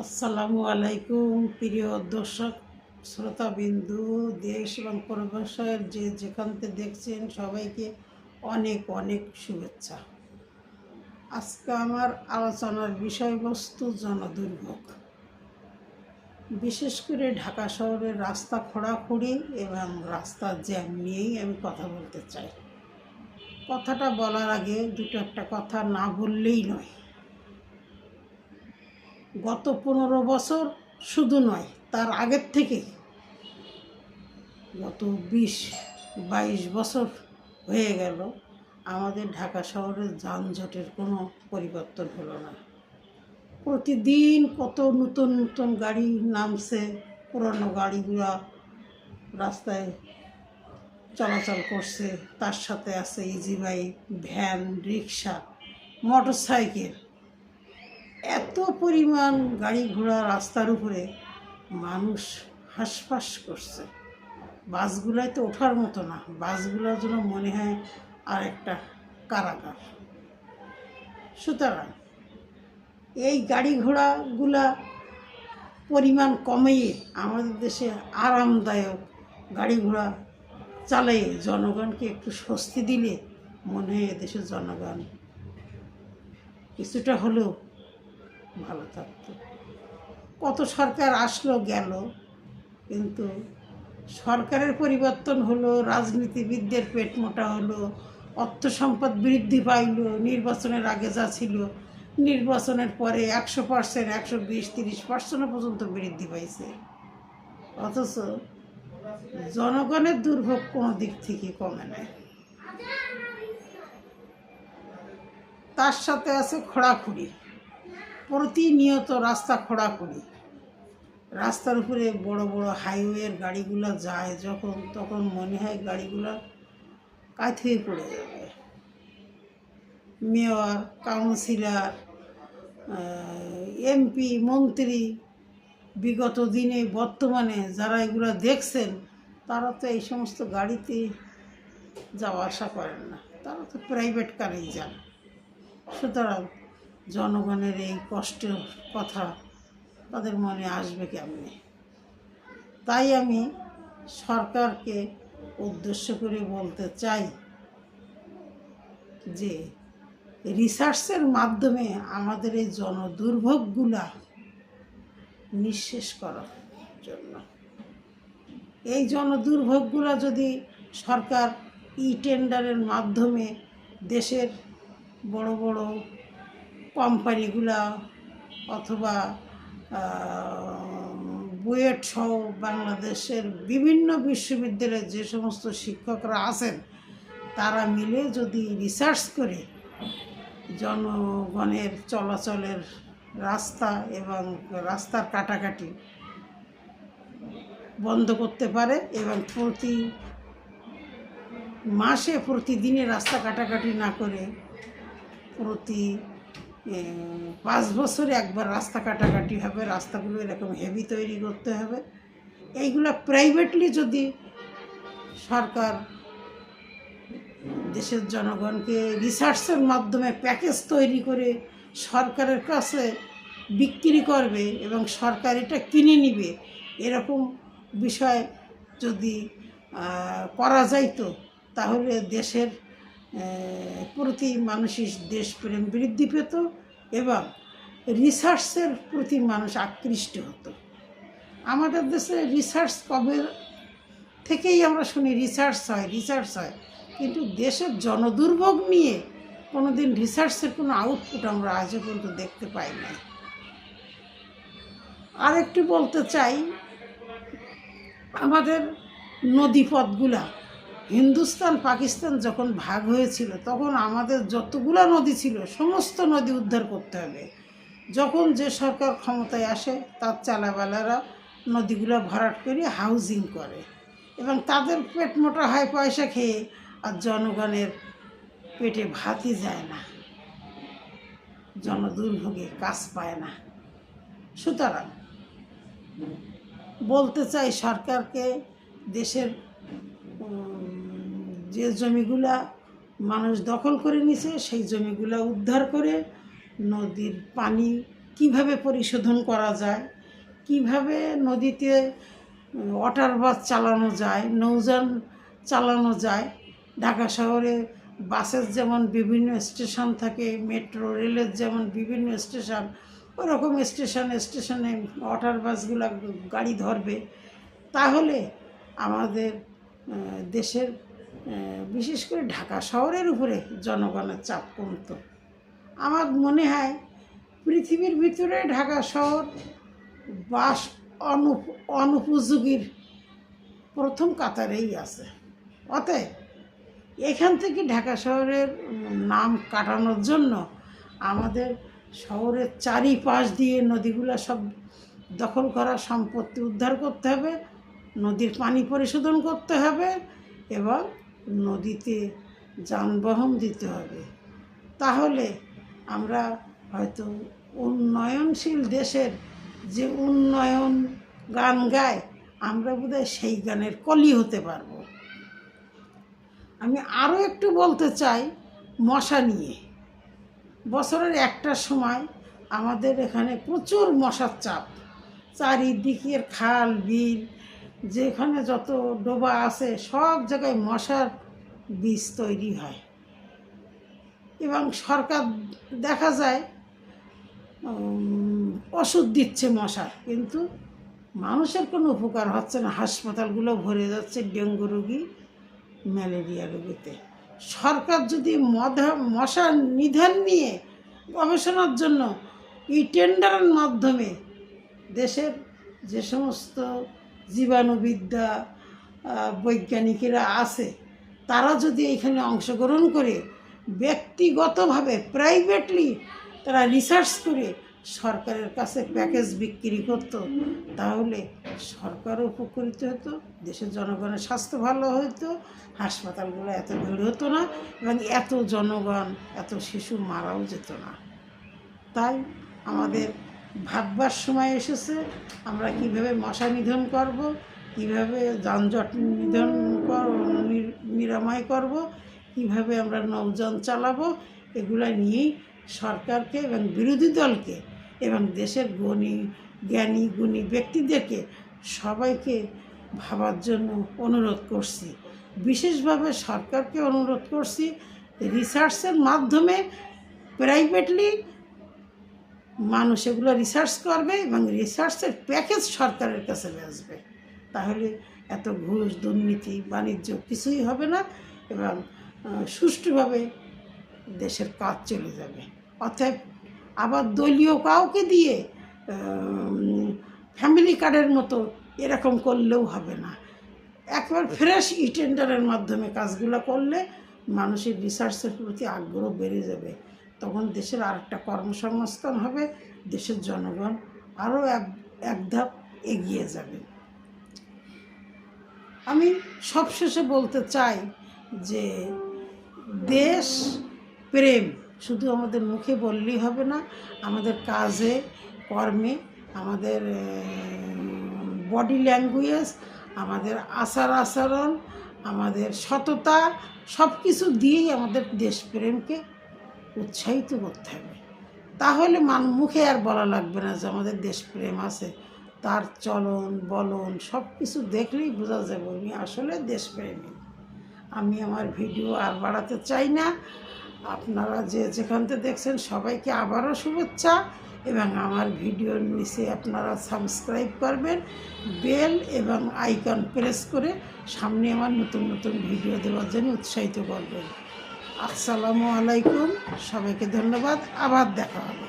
আসসালামু আলাইকুম প্রিয় দর্শক শ্রোতাবিন্দু, দেশ এবং প্রবাসের যে যেখান থেকে দেখছেন সবাইকে অনেক অনেক শুভেচ্ছা। আজকে আমার আলোচনার বিষয়বস্তু জনদুর্ভোগ, বিশেষ করে ঢাকা শহরের রাস্তা খোঁড়াখুঁড়ি এবং রাস্তার জ্যাম নিয়েই আমি কথা বলতে চাই। কথাটা বলার আগে একটা কথা না বললেই নয়। গত 15 বছর শুধু নয়, তার আগের থেকে গত 20-22 বছর হয়ে গেল আমাদের ঢাকা শহরের যানজটের কোনো পরিবর্তন হলো না। প্রতিদিন কত নতুন নতুন গাড়ি নামছে, পুরনো গাড়িগুলো রাস্তায় চলাচল করছে, তার সাথে আছে ইজি বাইক, ভ্যান, রিক্সা, মোটরসাইকেল। এত পরিমাণ গাড়ি ঘোড়া রাস্তার উপরে, মানুষ হাঁসফাঁস করছে। বাসগুলোয় তো ওঠার মতো না, বাসগুলোর জন্য মনে হয় আর একটা কারাগার। সুতরাং এই গাড়ি ঘোড়াগুলা পরিমাণ কমিয়ে আমাদের দেশে আরামদায়ক গাড়ি ঘোড়া চালিয়ে জনগণকে একটু স্বস্তি দিলে মনে হয় এদেশের জনগণ কিছুটা হলেও ভালো থাকতো। কত সরকার আসলো গেল, কিন্তু সরকারের পরিবর্তন হলো, রাজনীতিবিদদের পেট মোটা হলো, অর্থ সম্পদ বৃদ্ধি পাইল। নির্বাচনের আগে যা ছিল, নির্বাচনের পরে 100%, 120-30% পর্যন্ত বৃদ্ধি পাইছে। অথচ জনগণের দুর্ভোগ কোনো দিক থেকে কমে নেয়। তার সাথে আছে খোঁড়াখুঁড়ি, প্রতিনিয়ত রাস্তা খোঁড়াখুঁড়ি। রাস্তার উপরে বড় বড় হাইওয়ের গাড়িগুলো যায় যখন, তখন মনে হয় গাড়িগুলো কাঁথিয়ে পড়ে যাবে। মেয়র, কাউন্সিলর, এমপি, মন্ত্রী বিগত দিনে বর্তমানে যারা এগুলো দেখছেন, তারা তো এই সমস্ত গাড়িতে যাওয়া আসা করেন না, তারা তো প্রাইভেট কারেই যান। সুতরাং জনগণের এই কষ্টের কথা তাদের মনে আসবে কেমনে? তাই আমি সরকারকে উদ্দেশ্য করে বলতে চাই যে রিসার্চের মাধ্যমে আমাদের এই জনদুর্ভোগগুলা নিঃশেষ করার জন্য, এই জনদুর্ভোগগুলা যদি সরকার টেন্ডারের মাধ্যমে দেশের বড় বড় কোম্পানিগুলা অথবা বুয়েট সহ বাংলাদেশের বিভিন্ন বিশ্ববিদ্যালয়ে যে সমস্ত শিক্ষকরা আছেন, তারা মিলে যদি রিসার্চ করে জনগণের চলাচলের রাস্তা এবং রাস্তার কাটাকাটি বন্ধ করতে পারে এবং প্রতি মাসে প্রতিদিনে রাস্তা কাটাকাটি না করে প্রতি 5 বছরে একবার রাস্তা কাটাকাটি হবে, রাস্তাগুলো এরকম হেভি তৈরি করতে হবে। এইগুলো প্রাইভেটলি যদি সরকার দেশের জনগণকে রিসার্চের মাধ্যমে প্যাকেজ তৈরি করে সরকারের কাছে বিক্রি করবে এবং সরকার এটা কিনে নিবে, এরকম বিষয় যদি করা যাইতো, তাহলে দেশের প্রতি মানুষের দেশপ্রেম বৃদ্ধি পেত এবং রিসার্চের প্রতি মানুষ আকৃষ্ট হতো। আমাদের দেশে রিসার্চ কবে থেকেই আমরা শুনি রিসার্চ হয়, কিন্তু দেশের জনদুর্ভোগ নিয়ে কোনো দিন রিসার্চের কোনো আউটপুট আমরা আজও পর্যন্ত দেখতে পাই না। আরেকটু বলতে চাই, আমাদের নদীপথগুলা হিন্দুস্তান পাকিস্তান যখন ভাগ হয়েছিল, তখন আমাদের যতগুলো নদী ছিল সমস্ত নদী উদ্ধার করতে হবে। যখন যে সরকার ক্ষমতায় আসে, তার চালাবালারা নদীগুলো ভরাট করে হাউজিং করে এবং তাদের পেট মোটা হয় পয়সা খেয়ে, আর জনগণের পেটে ভাতই যায় না, জনদুর্ভোগে কাজ পায় না। সুতরাং বলতে চাই সরকারকে, দেশের যে জমিগুলা মানুষ দখল করে নিছে সেই জমিগুলা উদ্ধার করে নদীর পানি কিভাবে পরিশোধন করা যায়, কিভাবে নদীতে ওয়াটার বাস চালানো যায়, নৌযান চালানো যায়। ঢাকা শহরে বাসের যেমন বিভিন্ন স্টেশন থাকে, মেট্রো রেলের যেমন বিভিন্ন স্টেশন, ওরকম স্টেশনে ওয়াটার বাসগুলো গাড়ি ধরবে, তাহলে আমাদের দেশের বিশেষ করে ঢাকা শহরের উপরে জনগণের চাপ কমতো। আমার মনে হয় পৃথিবীর ভিতরে ঢাকা শহর বাস অনুপযোগীর প্রথম কাতারেই আছে। অতএব এখান থেকে ঢাকা শহরের নাম কাটানোর জন্য আমাদের শহরের চারিপাশ দিয়ে নদীগুলো সব দখল করা, সম্পত্তি উদ্ধার করতে হবে, নদীর পানি পরিশোধন করতে হবে এবং নদীতে যানবাহন দিতে হবে। তাহলে আমরা হয়তো উন্নয়নশীল দেশের যে উন্নয়ন গান গায়, আমরা বোধহয় সেই গানের কলি হতে পারবো। আমি আরও একটু বলতে চাই মশা নিয়ে। বছরের একটা সময় আমাদের এখানে প্রচুর মশার চাপ, চারিদিকের খাল বিল যেখানে যত ডোবা আছে সব জায়গায় মশার বীজ তৈরি হয় এবং সরকার দেখা যায় ওষুধ দিচ্ছে মশার, কিন্তু মানুষের কোনো উপকার হচ্ছে না। হাসপাতালগুলো ভরে যাচ্ছে ডেঙ্গু রোগী, ম্যালেরিয়া রোগীতে। সরকার যদি মশা নিধন নিয়ে গবেষণার জন্য এই টেন্ডারের মাধ্যমে দেশের যে সমস্ত জীবাণুবিদ্যা বৈজ্ঞানিকেরা আছে তারা যদি এখানে অংশগ্রহণ করে ব্যক্তিগতভাবে প্রাইভেটলি তারা রিসার্চ করে সরকারের কাছে প্যাকেজ বিক্রি করত, তাহলে সরকারও উপকৃত হতো, দেশের জনগণের স্বাস্থ্য ভালো হতো, হাসপাতালগুলো এত ভিড় হতো না এবং এত জনগণ, এত শিশু মারাও যেত না। তাই আমাদের ভাববার সময় এসেছে আমরা কিভাবে মশা নিধন করব, কিভাবে যানজট নিরাময় করব, কিভাবে আমরা নৌযান চালাবো, এগুলো নিয়েই সরকারকে এবং বিরোধী দলকে এবং দেশের জ্ঞানী গুণী ব্যক্তিদেরকে সবাইকে ভাবার জন্য অনুরোধ করছি। বিশেষভাবে সরকারকে অনুরোধ করছি রিসার্চের মাধ্যমে প্রাইভেটলি মানুষ এগুলো রিসার্চ করবে এবং রিসার্চের প্যাকেজ সরকারের কাছে আসবে, তাহলে এত ঘুষ দুর্নীতি বাণিজ্য কিছুই হবে না এবং সুষ্ঠুভাবে দেশের কাজ চলে যাবে। অতএব আবার দলীয় কাউকে দিয়ে ফ্যামিলি কার্ডের মতো এরকম করলেও হবে না। একবার ফ্রেশ টেন্ডারের মাধ্যমে কাজগুলো করলে মানুষের রিসার্চের প্রতি আগ্রহ বেড়ে যাবে, তখন দেশের আরেকটা কর্মসংস্থান হবে, দেশের জনগণ আরও এক ধাপ এগিয়ে যাবে। আমি সবশেষে বলতে চাই যে দেশ প্রেম শুধু আমাদের মুখে বললেই হবে না, আমাদের কাজে কর্মে, আমাদের বডি ল্যাঙ্গুয়েজ, আমাদের আচার আচরণ, আমাদের সততা, সব কিছু দিয়েই আমাদের দেশপ্রেমকে উৎসাহিত করতে হবে। তাহলে মুখে আর বলা লাগবে না যে আমাদের দেশপ্রেম আছে, তার চলন বলন সব কিছু দেখলেই বোঝা যাবে উনি আসলে দেশপ্রেমী। আমি আমার ভিডিও আর বাড়াতে চাই না। আপনারা যেখান থেকে দেখছেন সবাইকে আবারও শুভেচ্ছা এবং আমার ভিডিওর নিচে আপনারা সাবস্ক্রাইব করবেন, বেল এবং আইকন প্রেস করে সামনে আমার নতুন নতুন ভিডিও দেওয়ার জন্য উৎসাহিত করবেন। আসসালামু আলাইকুম, সবাইকে ধন্যবাদ, আবার দেখা হবে।